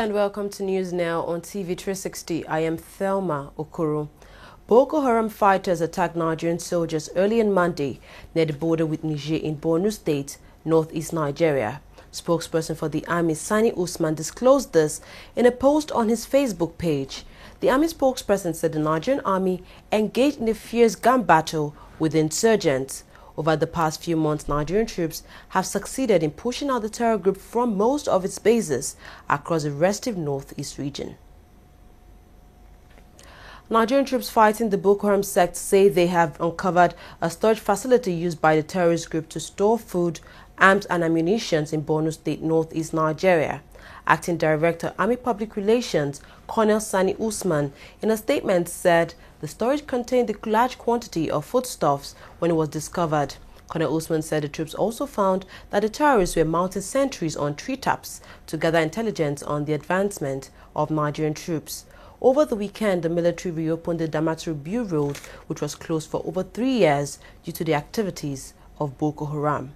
Hello and welcome to News Now on TV360. I am Thelma Okoro. Boko Haram fighters attacked Nigerian soldiers early on Monday near the border with Niger in Borno State, northeast Nigeria. Spokesperson for the army, Sani Usman, disclosed this in a post on his Facebook page. The army spokesperson said the Nigerian army engaged in a fierce gun battle with insurgents. Over the past few months, Nigerian troops have succeeded in pushing out the terror group from most of its bases across the restive northeast region. Nigerian troops fighting the Boko Haram sect say they have uncovered a storage facility used by the terrorist group to store food, arms and ammunition in Borno State, northeast Nigeria. Acting Director, Army Public Relations, Colonel Sani Usman, in a statement said the storage contained a large quantity of foodstuffs when it was discovered. Colonel Usman said the troops also found that the terrorists were mounting sentries on treetops to gather intelligence on the advancement of Nigerian troops. Over the weekend, the military reopened the Damaturu Road, which was closed for over 3 years due to the activities of Boko Haram.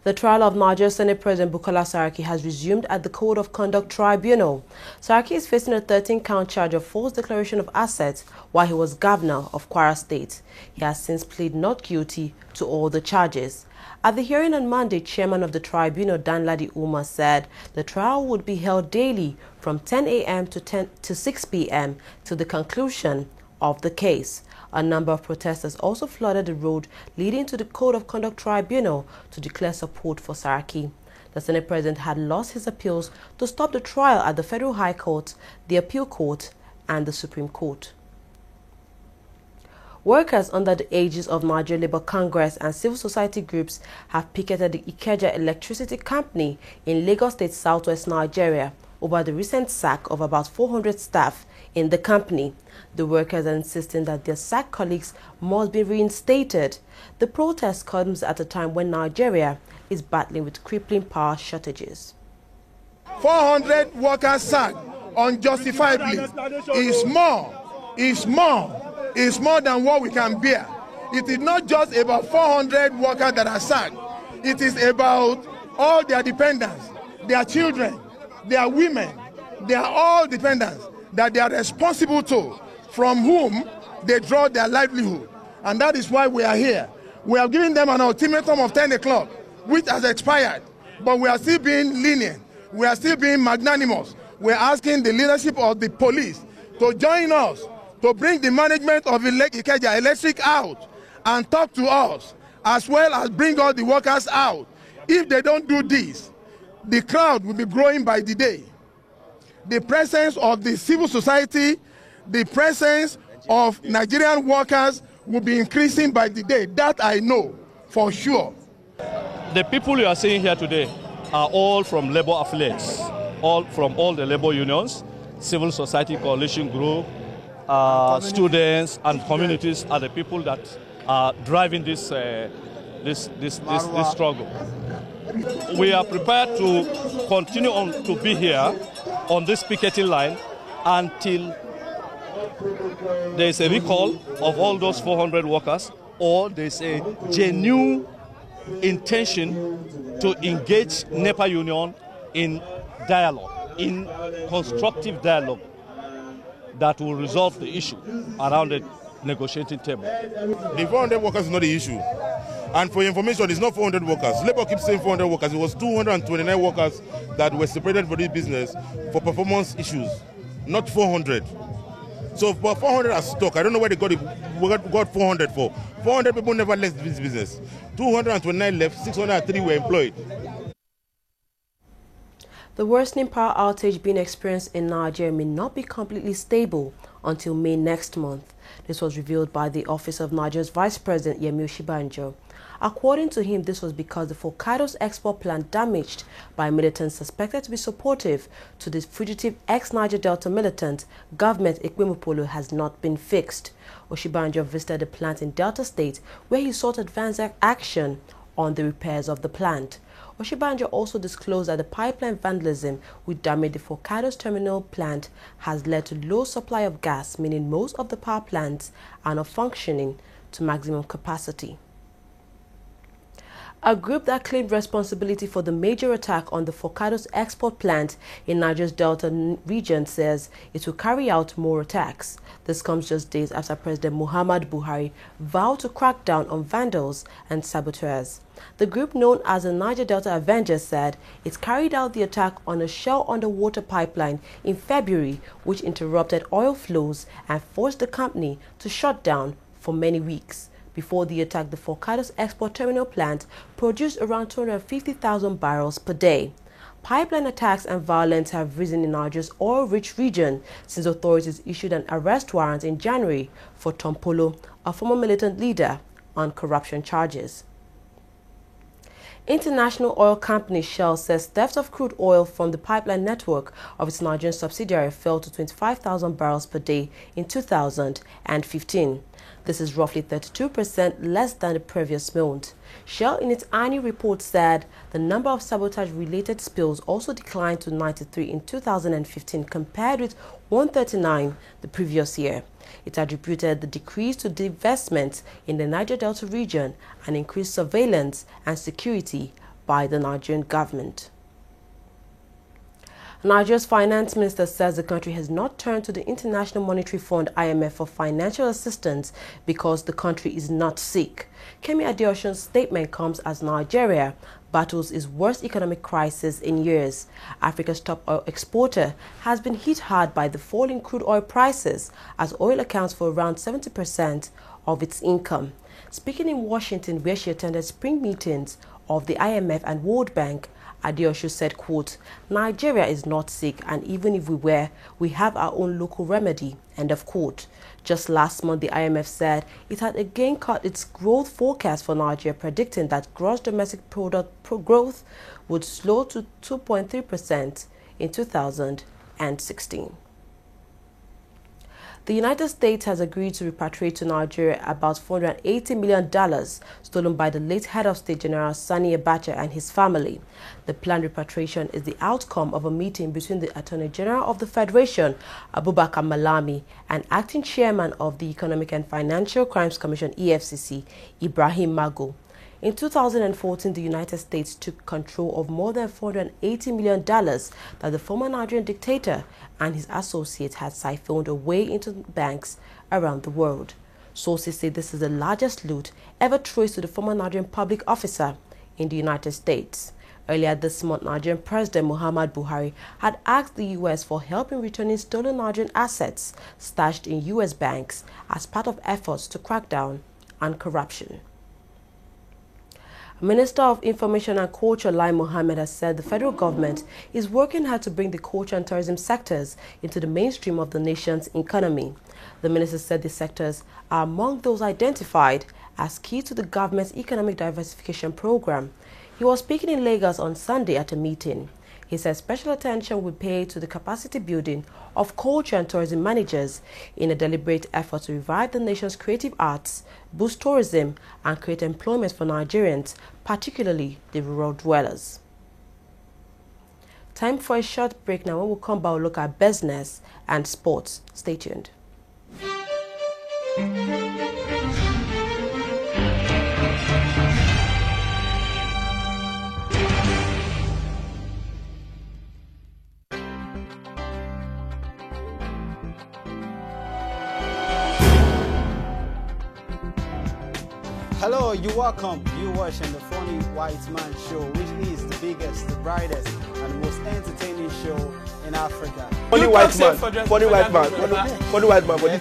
The trial of Nigeria Senate President Bukola Saraki has resumed at the Code of Conduct Tribunal. Saraki is facing a 13-count charge of false declaration of assets while he was governor of Kwara State. He has since pleaded not guilty to all the charges. At the hearing on Monday, Chairman of the tribunal, Danladi Umar, said the trial would be held daily from 10 a.m. to 6 p.m. to the conclusion of the case. A number of protesters also flooded the road leading to the Code of Conduct Tribunal to declare support for Saraki. The Senate President had lost his appeals to stop the trial at the Federal High Court, the Appeal Court, and the Supreme Court. Workers under the aegis of Nigeria Labour Congress and civil society groups have picketed the Ikeja Electricity Company in Lagos State, southwest Nigeria, over the recent sack of about 400 staff in the company. The workers are insisting that their sacked colleagues must be reinstated. The protest comes at a time when Nigeria is battling with crippling power shortages. 400 workers sacked unjustifiably is more than what we can bear. It is not just about 400 workers that are sacked. It is about all their dependents, their children, their women. They are all dependents that they are responsible to, from whom they draw their livelihood. And that is why we are here. We have given them an ultimatum of 10 o'clock, which has expired. But we are still being lenient. We are still being magnanimous. We are asking the leadership of the police to join us, to bring the management of Ikeja Electric out and talk to us, as well as bring all the workers out. If they don't do this, the crowd will be growing by the day. The presence of the civil society, the presence of Nigerian workers will be increasing by the day. That I know for sure. The people you are seeing here today are all from labor affiliates, all from all the labor unions, civil society coalition group, students and communities are the people that are driving this struggle. We are prepared to continue on to be here on this picketing line until there is a recall of all those 400 workers, or there is a genuine intention to engage NEPA Union in dialogue, in constructive dialogue that will resolve the issue around the negotiating table. The 400 workers is not the issue. And for your information, it's not 400 workers. Labour keeps saying 400 workers. It was 229 workers that were separated for this business for performance issues, not 400. So for 400 are stuck. I don't know where they got 400 for. 400 people never left this business. 229 left, 603 were employed. The worsening power outage being experienced in Nigeria may not be completely stable until May next month. This was revealed by the Office of Nigeria's Vice President Yemi Osinbajo. According to him, this was because the Forcados export plant damaged by militants suspected to be supportive to the fugitive ex-Niger Delta militant government Ekpemopolo has not been fixed. Osinbajo visited the plant in Delta State where he sought advance action on the repairs of the plant. Osinbajo also disclosed that the pipeline vandalism which damaged the Forcados terminal plant has led to low supply of gas, meaning most of the power plants are not functioning to maximum capacity. A group that claimed responsibility for the major attack on the Forcados export plant in Niger's Delta region says it will carry out more attacks. This comes just days after President Muhammadu Buhari vowed to crack down on vandals and saboteurs. The group known as the Niger Delta Avengers said it carried out the attack on a Shell underwater pipeline in February, which interrupted oil flows and forced the company to shut down for many weeks. Before the attack, the Forcados export terminal plant produced around 250,000 barrels per day. Pipeline attacks and violence have risen in Niger's oil-rich region since authorities issued an arrest warrant in January for Tompolo, a former militant leader, on corruption charges. International oil company Shell says theft of crude oil from the pipeline network of its Nigerian subsidiary fell to 25,000 barrels per day in 2015. This is roughly 32% less than the previous month. Shell, in its annual report, said the number of sabotage-related spills also declined to 93 in 2015 compared with 139 the previous year. It attributed the decrease to divestment in the Niger Delta region and increased surveillance and security by the Nigerian government. Nigeria's finance minister says the country has not turned to the International Monetary Fund (IMF) for financial assistance because the country is not sick. Kemi Adeosun's statement comes as Nigeria battles its worst economic crisis in years. Africa's top oil exporter has been hit hard by the fall in crude oil prices, as oil accounts for around 70% of its income. Speaking in Washington, where she attended spring meetings of the IMF and World Bank, Adeosun said, quote, "Nigeria is not sick, and even if we were, we have our own local remedy," end of quote. Just last month, the IMF said it had again cut its growth forecast for Nigeria, predicting that gross domestic product growth would slow to 2.3% in 2016. The United States has agreed to repatriate to Nigeria about $480 million stolen by the late head of state General Sani Abacha and his family. The planned repatriation is the outcome of a meeting between the Attorney General of the Federation, Abubakar Malami, and acting chairman of the Economic and Financial Crimes Commission, EFCC, Ibrahim Mago. In 2014, the United States took control of more than $480 million that the former Nigerian dictator and his associates had siphoned away into banks around the world. Sources say this is the largest loot ever traced to the former Nigerian public officer in the United States. Earlier this month, Nigerian President Muhammadu Buhari had asked the U.S. for help in returning stolen Nigerian assets stashed in U.S. banks as part of efforts to crack down on corruption. Minister of Information and Culture Lai Mohammed has said the federal government is working hard to bring the culture and tourism sectors into the mainstream of the nation's economy. The minister said the sectors are among those identified as key to the government's economic diversification program. He was speaking in Lagos on Sunday at a meeting. He said special attention will be paid to the capacity building of culture and tourism managers in a deliberate effort to revive the nation's creative arts, boost tourism, and create employment for Nigerians, particularly the rural dwellers. Time for a short break now. When we come back, we'll look at business and sports. Stay tuned. Hello, you're welcome. You're watching the Funny White Man Show, which is the biggest, the brightest, and the most entertaining show in Africa. Funny white man, for this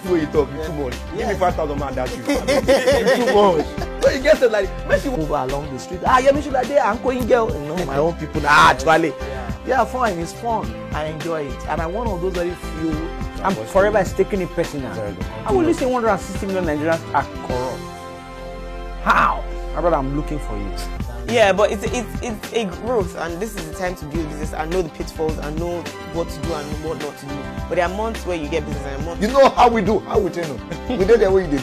way you talk, it's too much. Give me 5,000 man that you. It's too much. So you get it like, Messi move along the street. Yeah, Messi like there, I'm going girl. You know, my own people. Actually, yeah, fine, it's fun. I enjoy it, and I'm one of those very few. I'm forever taking it personal. I will listen 160 million Nigerians are corrupt. How? Brother, I'm looking for you. Yeah, but it's a growth, and this is the time to build business. I know the pitfalls, I know what to do and what not to do. But there are months where you get business and months. You know how we do, how we train them. We do the way you do.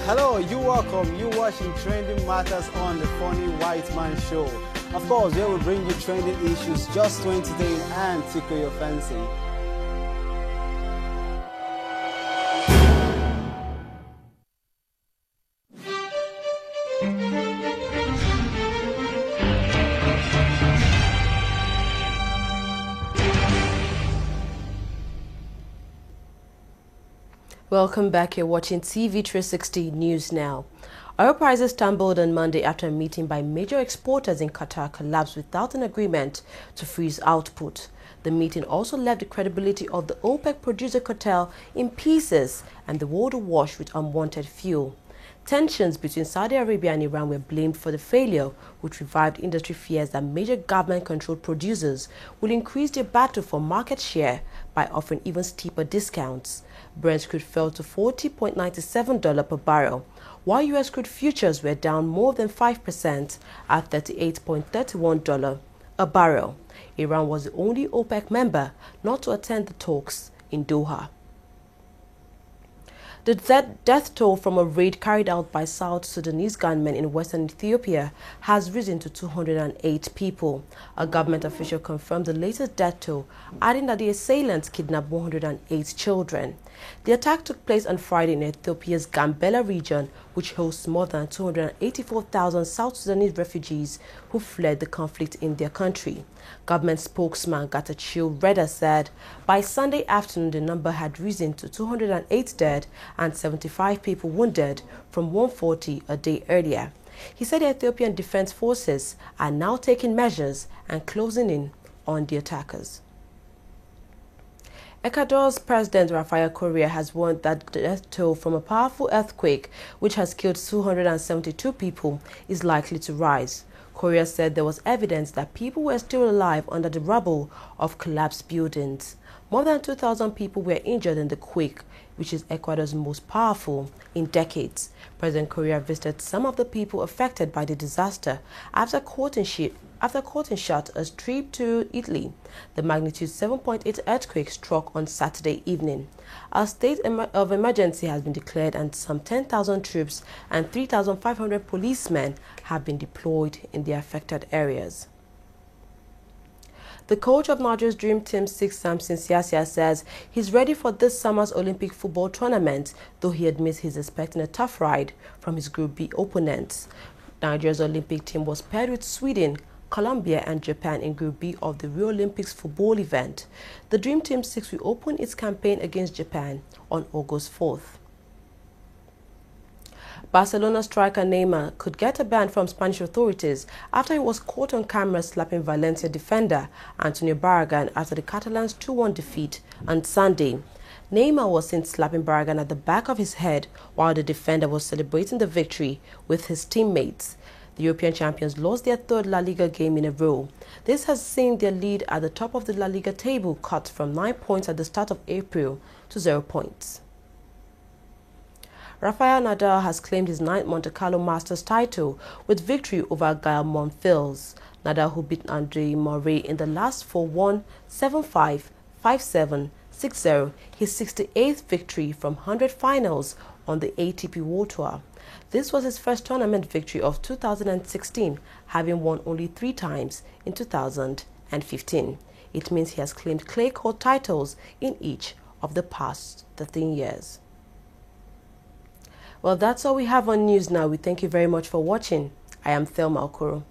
Hello, you're welcome. You're watching Trending Matters on the Funny White Man Show. Of course, we will bring you trending issues just to entertain and tickle your fancy. Welcome back. You're watching TV360 News Now. Oil prices tumbled on Monday after a meeting by major exporters in Qatar collapsed without an agreement to freeze output. The meeting also left the credibility of the OPEC producer cartel in pieces and the world awash with unwanted fuel. Tensions between Saudi Arabia and Iran were blamed for the failure, which revived industry fears that major government-controlled producers will increase their battle for market share by offering even steeper discounts. Brent crude fell to $40.97 per barrel, while U.S. crude futures were down more than 5% at $38.31 a barrel. Iran was the only OPEC member not to attend the talks in Doha. The death toll from a raid carried out by South Sudanese gunmen in western Ethiopia has risen to 208 people. A government official confirmed the latest death toll, adding that the assailants kidnapped 108 children. The attack took place on Friday in Ethiopia's Gambela region, which hosts more than 284,000 South Sudanese refugees who fled the conflict in their country. Government spokesman Getachew Reda said by Sunday afternoon the number had risen to 208 dead and 75 people wounded from 140 a day earlier. He said the Ethiopian Defense Forces are now taking measures and closing in on the attackers. Ecuador's President Rafael Correa has warned that the death toll from a powerful earthquake, which has killed 272 people, is likely to rise. Correa said there was evidence that people were still alive under the rubble of collapsed buildings. More than 2,000 people were injured in the quake, which is Ecuador's most powerful in decades. President Correa visited some of the people affected by the disaster after courting shot a trip to Italy. The magnitude 7.8 earthquake struck on Saturday evening. A state of emergency has been declared and some 10,000 troops and 3,500 policemen have been deployed in the affected areas. The coach of Nigeria's Dream Team 6, Samson Siasia, says he's ready for this summer's Olympic football tournament, though he admits he's expecting a tough ride from his Group B opponents. Nigeria's Olympic team was paired with Sweden, Colombia and Japan in Group B of the Rio Olympics football event. The Dream Team 6 will open its campaign against Japan on August 4th. Barcelona striker Neymar could get a ban from Spanish authorities after he was caught on camera slapping Valencia defender Antonio Barragan after the Catalans' 2-1 defeat on Sunday. Neymar was seen slapping Barragan at the back of his head while the defender was celebrating the victory with his teammates. The European champions lost their third La Liga game in a row. This has seen their lead at the top of the La Liga table cut from 9 points at the start of April to 0 points. Rafael Nadal has claimed his 9th Monte Carlo Masters title with victory over Gael Monfils. Nadal, who beat Andre Murray in the last 4-1, 7-5, 5-7, 6-0, his 68th victory from 100 finals on the ATP World Tour. This was his first tournament victory of 2016, having won only 3 times in 2015. It means he has claimed clay court titles in each of the past 13 years. Well, that's all we have on News Now. We thank you very much for watching. I am Thelma Okoro.